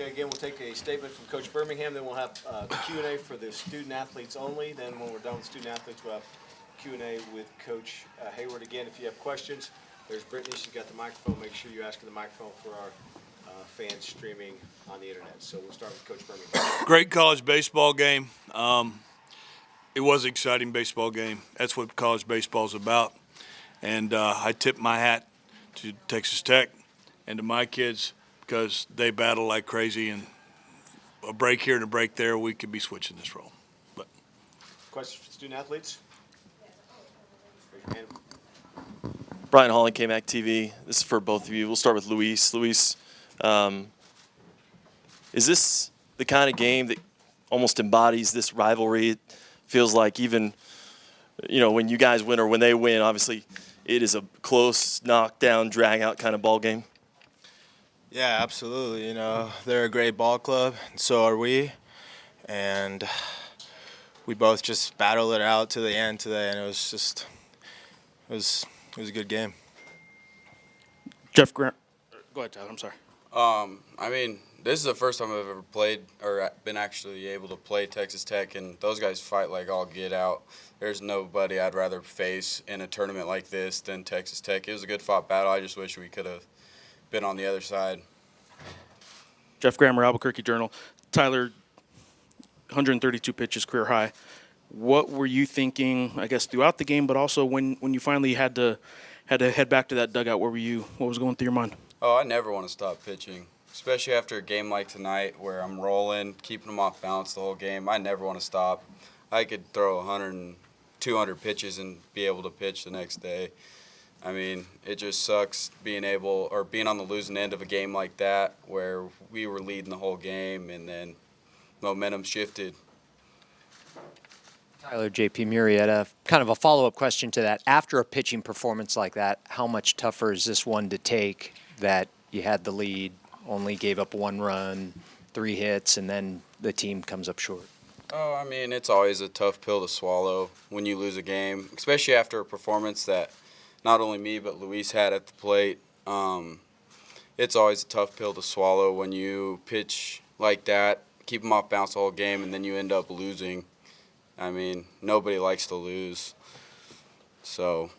Okay, again, we'll take a statement from Coach Birmingham, then we'll have Q&A for the student athletes only. Then when we're done with student athletes, we'll have Q&A with Coach Hayward. Again, if you have questions, there's Brittany. She's got the microphone. Make sure you ask her the microphone for our fans streaming on the internet. So we'll start with Coach Birmingham. Great college baseball game. It was an exciting baseball game. That's what college baseball is about. And I tip my hat to Texas Tech and to my kids because they battle like crazy. And a break here and a break there, we could be switching this role. But questions for student athletes? Raise your hand. Brian Holling, KMAC TV. This is for both of you. We'll start with Luis. Luis, is this the kind of game that almost embodies this rivalry? It feels like even, when you guys win or when they win, obviously it is a close, knockdown, drag-out kind of ball game. Yeah, absolutely. They're a great ball club, and so are we. And we both just battled it out to the end today, and it was a good game. Jeff Grant. Go ahead, Tyler. I'm sorry. This is the first time I've ever played or been actually able to play Texas Tech, and those guys fight like all get out. There's nobody I'd rather face in a tournament like this than Texas Tech. It was a good fought battle. I just wish we could have been on the other side. Jeff Grammer, Albuquerque Journal. Tyler, 132 pitches, career high. What were you thinking, I guess, throughout the game, but also when you finally had to head back to that dugout? What was going through your mind? Oh, I never want to stop pitching, especially after a game like tonight where I'm rolling, keeping them off balance the whole game. I never want to stop. I could throw 100 and 200 pitches and be able to pitch the next day. It just sucks being on the losing end of a game like that where we were leading the whole game and then momentum shifted. Tyler, JP Murrieta, kind of a follow-up question to that. After a pitching performance like that, how much tougher is this one to take that you had the lead, only gave up 1 run, 3 hits, and then the team comes up short? Oh, it's always a tough pill to swallow when you lose a game, especially after a performance that not only me but Luis had at the plate. It's always a tough pill to swallow when you pitch like that, keep them off bounce the whole game, and then you end up losing. Nobody likes to lose. So,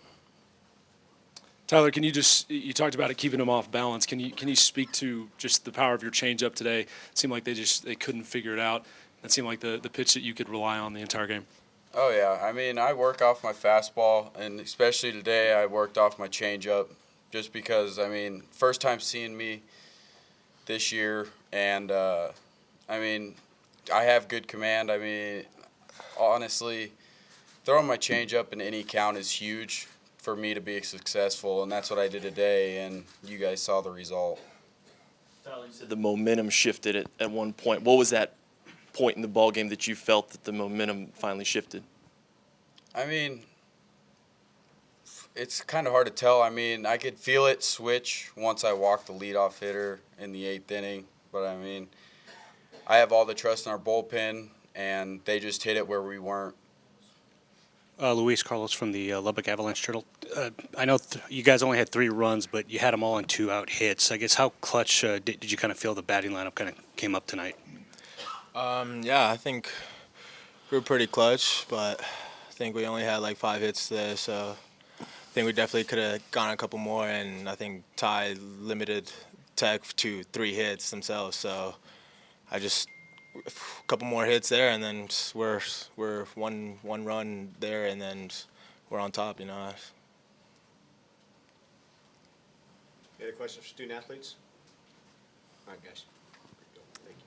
Tyler, you talked about it keeping them off balance. Can you speak to just the power of your changeup today? It seemed like they couldn't figure it out. It seemed like the pitch that you could rely on the entire game. Oh, yeah. I work off my fastball, and especially today I worked off my changeup just because, first time seeing me this year, and, I have good command. Honestly, throwing my changeup in any count is huge for me to be successful, and that's what I did today, and you guys saw the result. Tyler, you said the momentum shifted at one point. What was that point in the ball game that you felt that the momentum finally shifted? It's kind of hard to tell. I could feel it switch once I walked the leadoff hitter in the 8th inning, but I have all the trust in our bullpen, and they just hit it where we weren't. Luis Carlos from the Lubbock Avalanche Journal. I know you guys only had 3 runs, but you had them all in 2-out hits. I guess how clutch did you kind of feel the batting lineup kind of came up tonight? Yeah, I think we were pretty clutch, but I think we only had like 5 hits today, so I think we definitely could have gone a couple more, and I think Ty limited Tech to 3 hits themselves, so a couple more hits there, and then we're one run there, and then we're on top. Any other questions for student athletes? All right, guys. Thank you.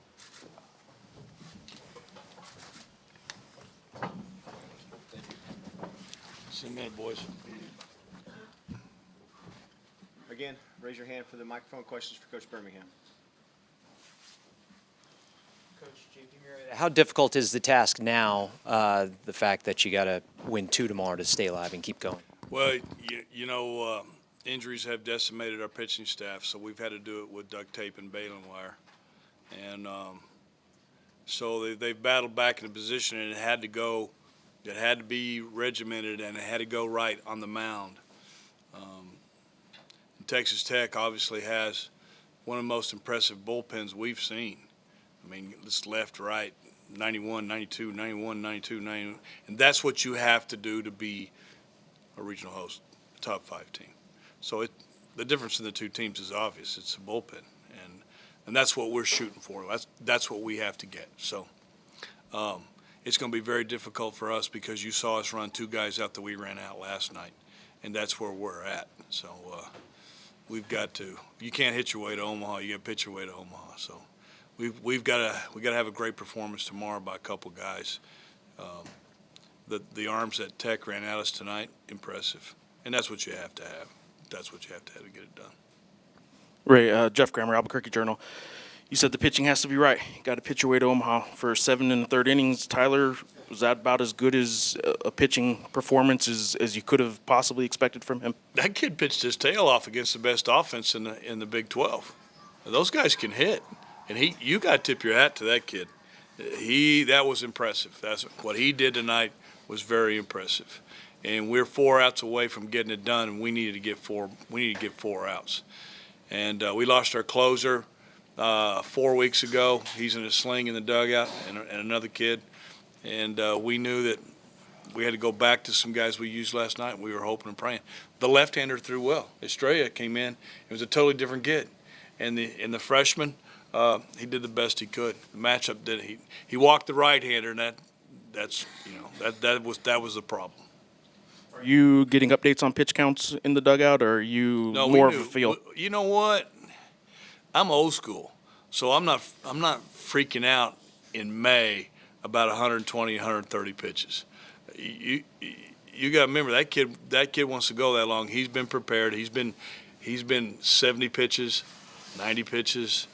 See you, boys. Again, raise your hand for the microphone. Questions for Coach Birmingham. Coach JP Murrieta, how difficult is the task now, the fact that you got to win 2 tomorrow to stay alive and keep going? Well, injuries have decimated our pitching staff, so we've had to do it with duct tape and baling wire. And so they've battled back in the position, and it had to be regimented, and it had to go right on the mound. Texas Tech obviously has one of the most impressive bullpens we've seen. I mean, this left, right, 91, 92, 91, 92, 91. And that's what you have to do to be a regional host, top 5 team. So the difference in the two teams is obvious. It's a bullpen. And that's what we're shooting for. That's what we have to get. So it's going to be very difficult for us because you saw us run 2 guys out that we ran out last night. And that's where we're at. So we've got to. You can't hit your way to Omaha. You got to pitch your way to Omaha. So we've got to have a great performance tomorrow by a couple guys. The arms that Tech ran at us tonight, impressive, and that's what you have to have. That's what you have to get it done. Ray, Jeff Grammer, Albuquerque Journal. You said the pitching has to be right. You got to pitch your way to Omaha for 7 1/3 innings. Tyler, was that about as good as a pitching performance as you could have possibly expected from him? That kid pitched his tail off against the best offense in the Big 12. Those guys can hit, and you got to tip your hat to that kid. That was impressive. That's what he did tonight was very impressive. And we're 4 outs away from getting it done, and we needed to get 4. We need to get 4 outs. And we lost our closer 4 weeks ago. He's in a sling in the dugout, and another kid. And we knew that we had to go back to some guys we used last night, and we were hoping and praying. The left-hander threw well. Estrella came in. It was a totally different kid. And the freshman, he did the best he could. The matchup did. He walked the right-hander, and that was the problem. Are you getting updates on pitch counts in the dugout, or are you more of a feel? You know what? I'm old school, so I'm not freaking out in May about 120, 130 pitches. You got to remember that kid wants to go that long. He's been prepared. He's been 70 pitches, 90 pitches,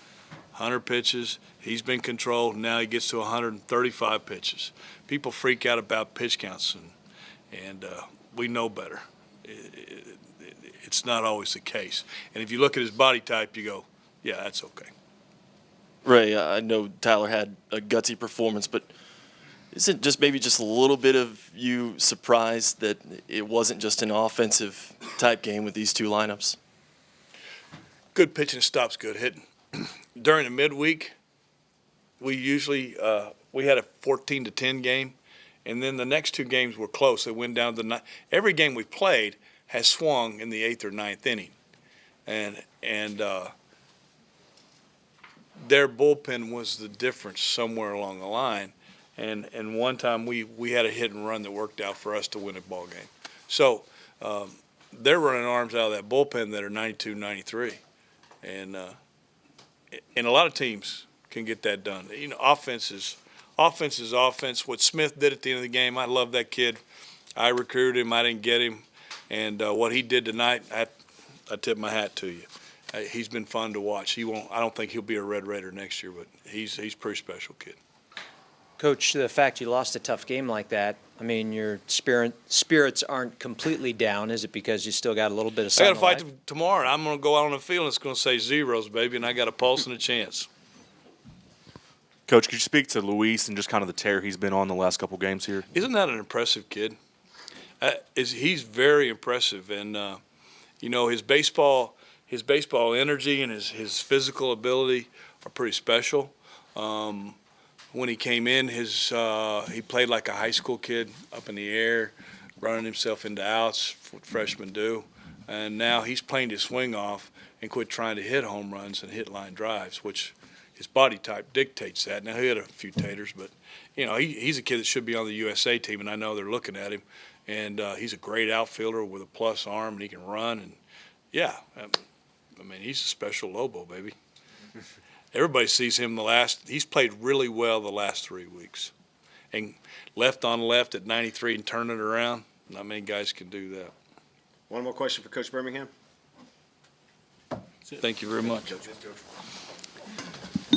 100 pitches. He's been controlled. Now he gets to 135 pitches. People freak out about pitch counts, and we know better. It's not always the case. And if you look at his body type, you go, yeah, that's okay. Ray, I know Tyler had a gutsy performance, but isn't maybe just a little bit of you surprised that it wasn't just an offensive type game with these 2 lineups? Good pitching stops good hitting. During the midweek, we usually we had a 14-10 game, and then the next 2 games were close. They went down to 9. Every game we played has swung in the 8th or 9th inning, and their bullpen was the difference somewhere along the line. And one time we had a hit and run that worked out for us to win a ball game. So they're running arms out of that bullpen that are 92, 93, and a lot of teams can get that done. You know, offense is offense. What Smith did at the end of the game, I love that kid. I recruited him. I didn't get him, and what he did tonight, I tip my hat to you. He's been fun to watch. I don't think he'll be a Red Raider next year, but he's a pretty special kid. Coach, the fact you lost a tough game like that, I mean, your spirits aren't completely down. Is it because you still got a little bit of I got to sunlight? fight tomorrow. I'm going to go out on the field, and it's going to say zeros, baby, and I got a pulse and a chance. Coach, could you speak to Luis and just kind of the tear he's been on the last couple games here? Isn't that an impressive kid? He's very impressive, and you know, his baseball energy and his physical ability are pretty special. When he came in, he played like a high school kid, up in the air, running himself into outs, what freshmen do. And now he's playing his swing off and quit trying to hit home runs and hit line drives, which his body type dictates that. Now, he had a few taters, but, you know, he's a kid that should be on the USA team, and I know they're looking at him. And he's a great outfielder with a plus arm, and he can run. And, yeah, I mean, he's a special Lobo, baby. Everybody sees him he's played really well the last 3 weeks. And left on left at 93 and turn it around, not many guys can do that. One more question for Coach Birmingham. Thank you very much. Coach.